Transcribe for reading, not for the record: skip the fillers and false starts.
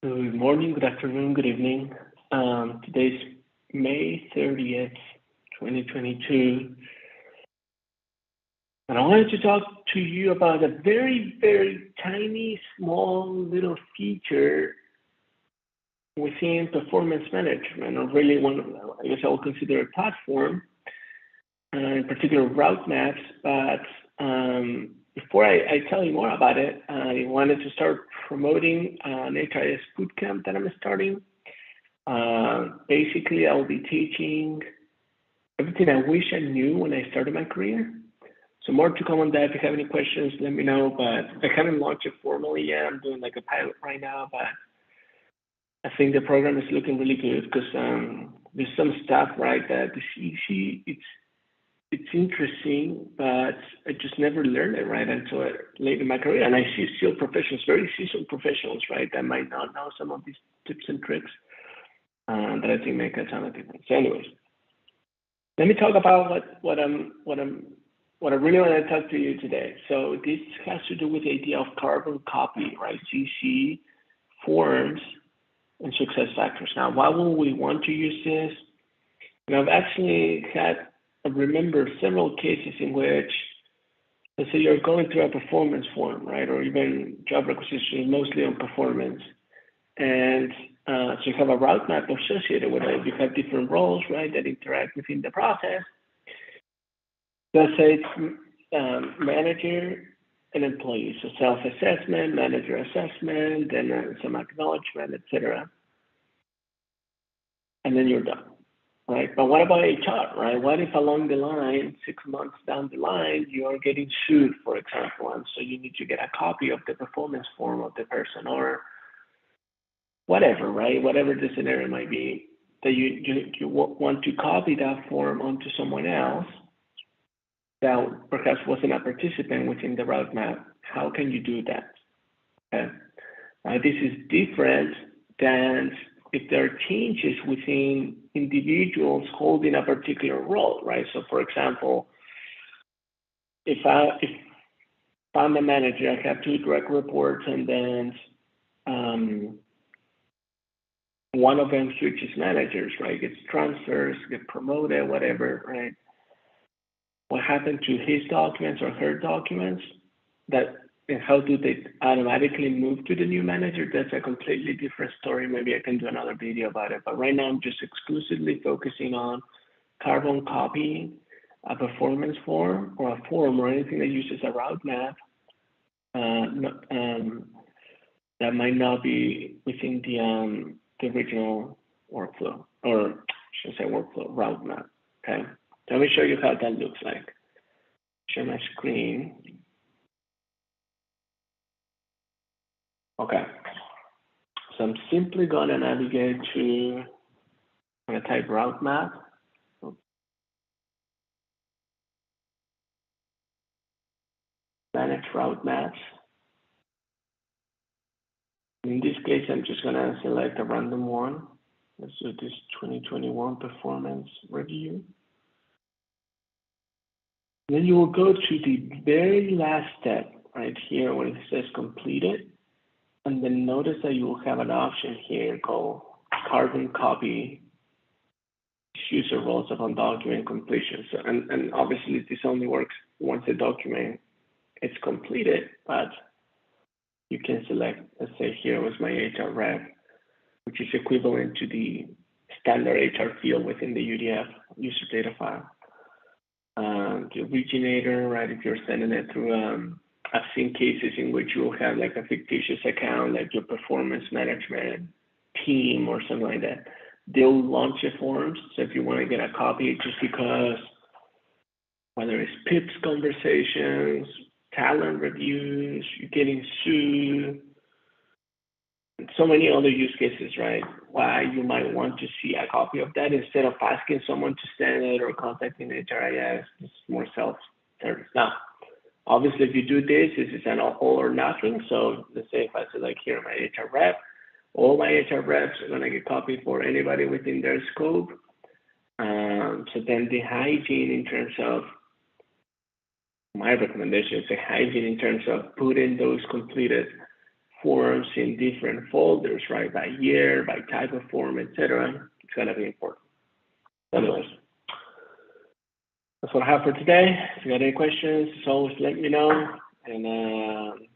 Good morning, good afternoon, good evening. Today's May 30th, 2022, and I wanted to talk to you about a very, very tiny, small little feature within performance management, or really I guess I will consider a platform, in particular route maps. But before I tell you more about it, I wanted to start promoting an HRIS bootcamp that I'm starting. Basically, I'll be teaching everything I wish I knew when I started my career. So more to come on that. If you have any questions, let me know. But I haven't launched it formally yet. I'm doing like a pilot right now, but I think the program is looking really good because there's some stuff right that is easy. It's interesting, but I just never learned it right until late in my career. And I see still professionals, very seasoned professionals, right, that might not know some of these tips and tricks that I think make a ton of difference. So, anyways, let me talk about what I really want to talk to you today. So this has to do with the idea of carbon copy, right? CC forms and success factors. Now, why would we want to use this? And I've actually I remember several cases in which, let's say you're going through a performance form, right? Or even job requisitions, mostly on performance. And so you have a route map associated with it. You have different roles, right, that interact within the process. Let's say it's manager and employee. So self-assessment, manager assessment, then some acknowledgement, etc. And then you're done, right? But what about HR, right? What if along the line, 6 months down the line, you are getting sued, for example, and so you need to get a copy of the performance form of the person or whatever, right? Whatever the scenario might be, that you want to copy that form onto someone else that perhaps wasn't a participant within the route map. How can you do that? Okay. This is different than if there are changes within individuals holding a particular role, right? So, for example, if I'm a manager, I have two direct reports, and then one of them switches managers, right? Gets transfers, get promoted, whatever, right? What happened to his documents or her documents? That and how do they automatically move to the new manager? That's a completely different story. Maybe I can do another video about it. But right now, I'm just exclusively focusing on carbon copying a performance form or a form or anything that uses a route map that might not be within the original workflow, or should I say workflow route map. Okay. So let me show you how that looks like. Share my screen. Okay, so I'm simply gonna navigate to, I'm gonna type route map. Manage route maps. In this case, I'm just gonna select a random one. Let's do this 2021 performance review. Then you will go to the very last step right here where it says completed. And then notice that you will have an option here called carbon copy user roles upon document completion. So, and obviously this only works once the document is completed, but you can select, let's say here was my HR rep, which is equivalent to the standard HR field within the UDF user data file. The originator, right, if you're sending it through, I've seen cases in which you'll have like a fictitious account, like your performance management team or something like that. They'll launch the forms. So if you want to get a copy, just because whether it's PIPS conversations, talent reviews, you're getting sued, and so many other use cases, right? Why you might want to see a copy of that instead of asking someone to send it or contacting HRIS. It's more self-service. Now, obviously, if you do this, this is an all or nothing. So let's say if I select here my HR rep, all my HR reps are going to get copied for anybody within their scope. So then the hygiene in terms of my recommendation is the hygiene in terms of putting those completed forms in different folders, right? By year, by type of form, etc. It's gonna be important. Anyways, that's what I have for today. If you got any questions, always let me know. And